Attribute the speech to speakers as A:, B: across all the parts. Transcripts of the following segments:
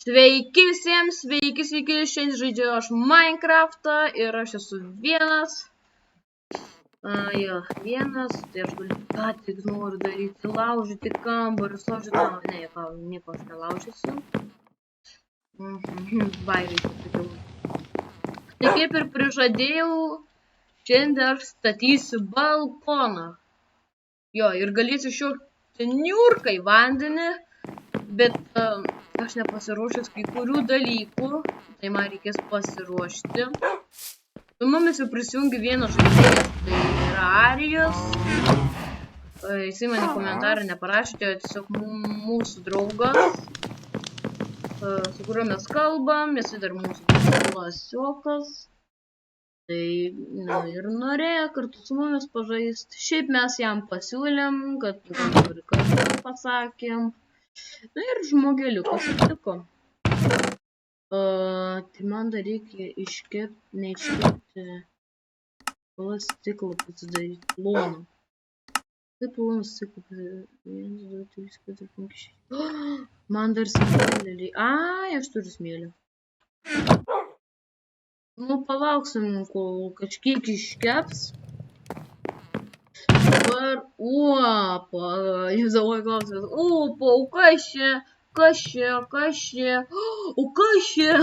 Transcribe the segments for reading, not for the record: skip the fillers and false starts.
A: Sveiki visiems, sveiki, šiandien žaidžiu aš Minecraftą ir aš esu vienas. Tai aš galiu ką tik noriu daryti, laužyti kambarius, ne, nieko aš nelaužysiu. Bairiai pasakiau. Tai kaip ir prižadėjau, šiandien aš statysiu balkoną. Jo, ir galėsiu šiokti niurką į vandenį, bet aš nepasiruošęs kai kurių dalykų, tai man reikės pasiruošti. Su mumis jau prisijungi vienas žaidėjas, tai yra Arijus. Jisai man komentarą neparašė, tiesiog mūsų draugas, su kuriuo mes kalbam, jisai dar mūsų klasiokas. Tai ir norėjo kartu su mumis pažaisti. Šiaip mes jam pasiūlėm, kad kartu pasakėm. Na ir žmogeliukas sutiko. Tai man dar reikia neiškepti stiklą pasidaryti ploną. Kaip plonas stiklą pasidaryti? 1, 2, 3, 4, 5, 6. Man dar smėlį. Ai, aš turiu smėlį. Nu, palauksim, kol kažkiek iškeps. Dabar, jūs davai klausimės, o kas čia? Kas čia? O kas čia?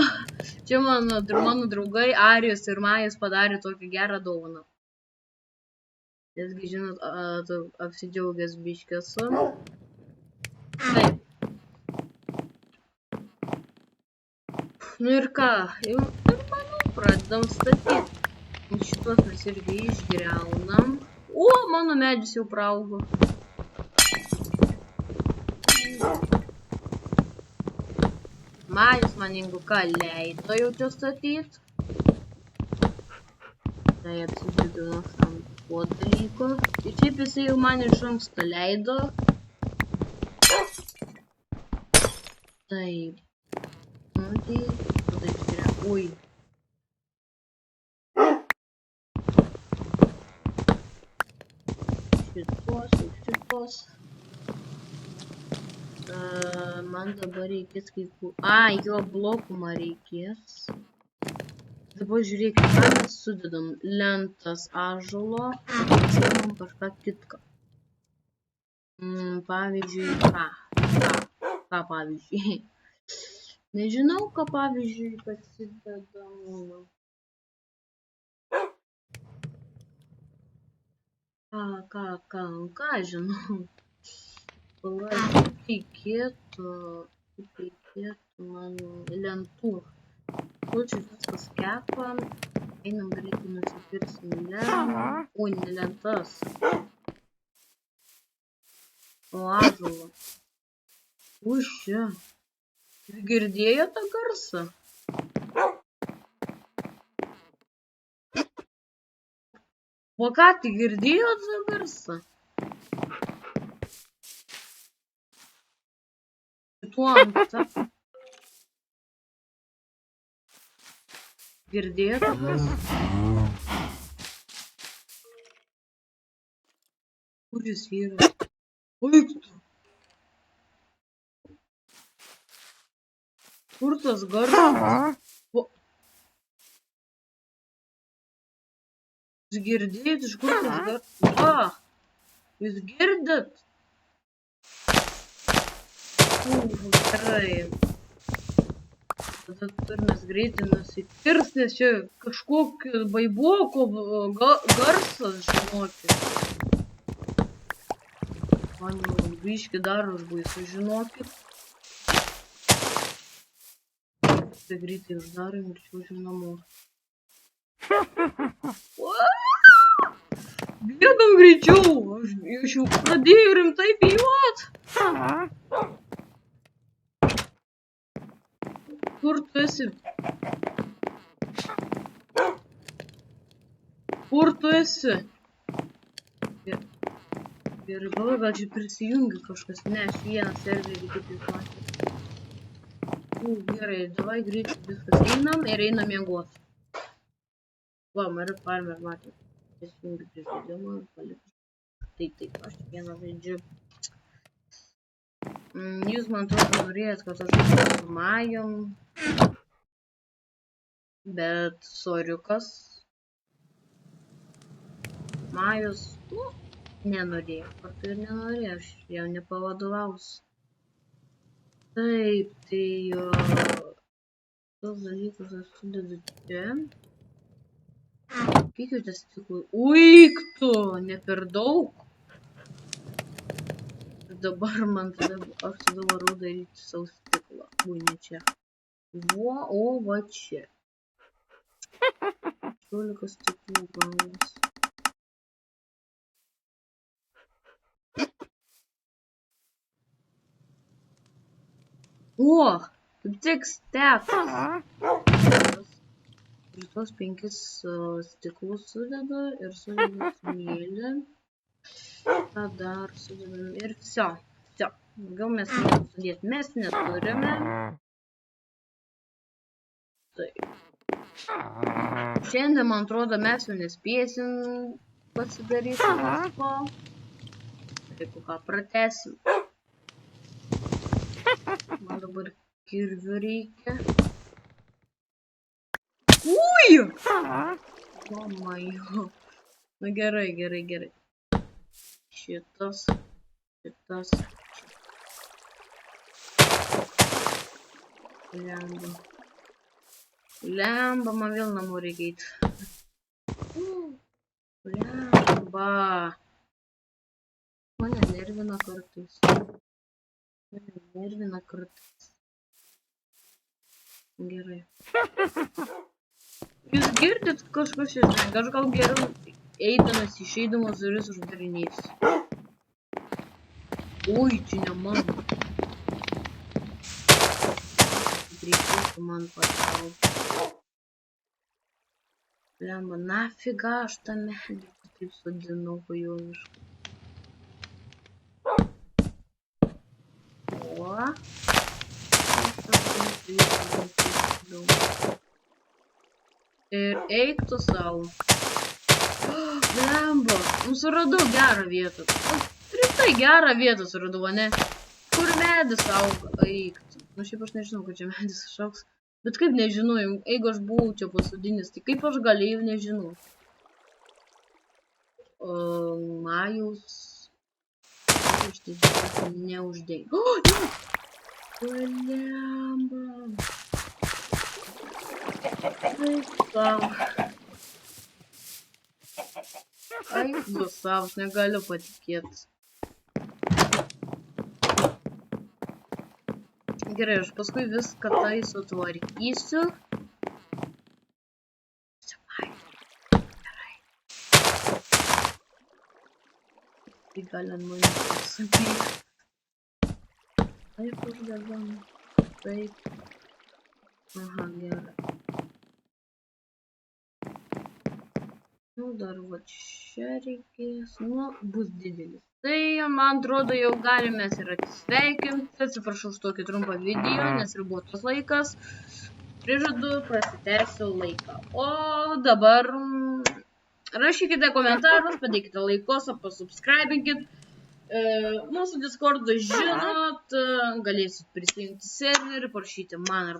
A: Čia mano draugai Arijus ir Majas padarė tokią gerą dovaną. Tiesgi, žinot, apsidžiaugęs biškį esu. Taip. Nu ir ką? Ir manau, pradedam statyti. Šitos mes irgi išgriaunam. O, mano medis jau praaugo. Majus man jeigu ką leido jau čia statyti. Tai apsidžiuginu tam po dalyko. Ir šiaip jisai jau man iš anksto leido. Taip. Nu tai, taip yra. Ui. Šitos. Man dabar reikės kai kur... jo blokų man reikės. Dabar žiūrėkit, ką mes sudedam. Lentas ąžuolo. Pasiimam kažką kitką. Pavyzdžiui, ką? Ką pavyzdžiui? Nežinau, ką pavyzdžiui pasidedam. Ką žinau. Reikėtų man lentų. Čia viskas kepam. Einam greitai nusipirksim lentą. O, ne lentas. O ąžuolą. Už čia. Girdėjo tą garsą? O ką tik girdėjo tą garsą? Tuomta. Girdėjo tą garsą? Kur jis yra? Eik tu! Kur tas garsas? Jūs girdėjot, iš kur tas garsas? Jūs girdit? Gerai. Tada turimės greitai nusipirks, nes čia kažkokio baiboko garsas, žinokit. Man jau biškį dar užbaisu, žinokit. Tai greitai uždarom ir čiūžim namo. Bėgam greičiau, aš jau pradėjau rimtai bijot. Kur tu esi? Kur tu esi? Ir galvoju, gal čia prisijungi kažkas. Ne, aš vieną serverį kaip jūs matėte. Gerai, davai greičiau viskas einam ir einam miegot. Va, Mario Farmer matėte. Prisijungi prie žaidimo ir palikti. Taip, aš vieną žaidžiu. Jūs man atrodo norėjot, kad aš būčiau su Majom. Bet soriukas. Majus, nenorėjo. Kartu ir nenorėjo, aš jau nepavadovausiu. Taip, tai tos dalykus aš sudedu čia. Kiek jau tas stiklų? Uiktu, ne per daug. Dabar man tada, aš tada varau daryti savo stiklą. Ui, ne čia. O va čia. 16 stiklų galas. O, kaip tik stekas. Ir tos 5 stiklus sudedu ir sudedu smėlį. Tada dar sudedam ir viso. Gal mes sudėti mes neturime. Taip. Šiandien, man atrodo, mes jau nespėsim pasidaryti visko. Taip, ką pratesim. Man dabar kirvių reikia. Ui! O majo. Na gerai. Šitas. Lemba, man vėl namo reikia eiti. Lemba. Mane nervina kartais. Gerai. Jūs girdit kažkas iš ten, aš gal geriau eidamas, išeidamas duris uždarinėsiu. Oi, čia ne mano. Reikėtų man patraukti. Lemba, nafiga aš tą medį taip sodinau pajoviškai. O. Ir eik tu savo. Lemba, suradau gerą vietą. Rimtai gerą vietą suradau, ne? Kur medis auga? Eik. Nu šiaip aš nežinau, kad čia medis išaugs. Bet kaip nežinau, jeigu aš buvau čia pasodinis, tai kaip aš galėjau nežinau. Majus. Aš tai neuždėjau. O, lemba. Taip savo. Ai, du savo, aš negaliu patikėti. Gerai, aš paskui viską tai sutvarkysiu. Gerai. Tai gali ant mane pasakyti. Taip uždedam. Taip. Aha, gerai. Nu, dar va čia reikės. Nu, bus didelis. Tai, man atrodo, jau galime ir atsisveikinti. Atsiprašau už tokį trumpą video, nes ribotas laikas. Prižadu, prasitęsiu laiką. O dabar rašykite komentarus, padėkite laikos, pasubscribinkit. Mūsų Discordą žinot, galėsit prisijungti serverį, parašyti man ar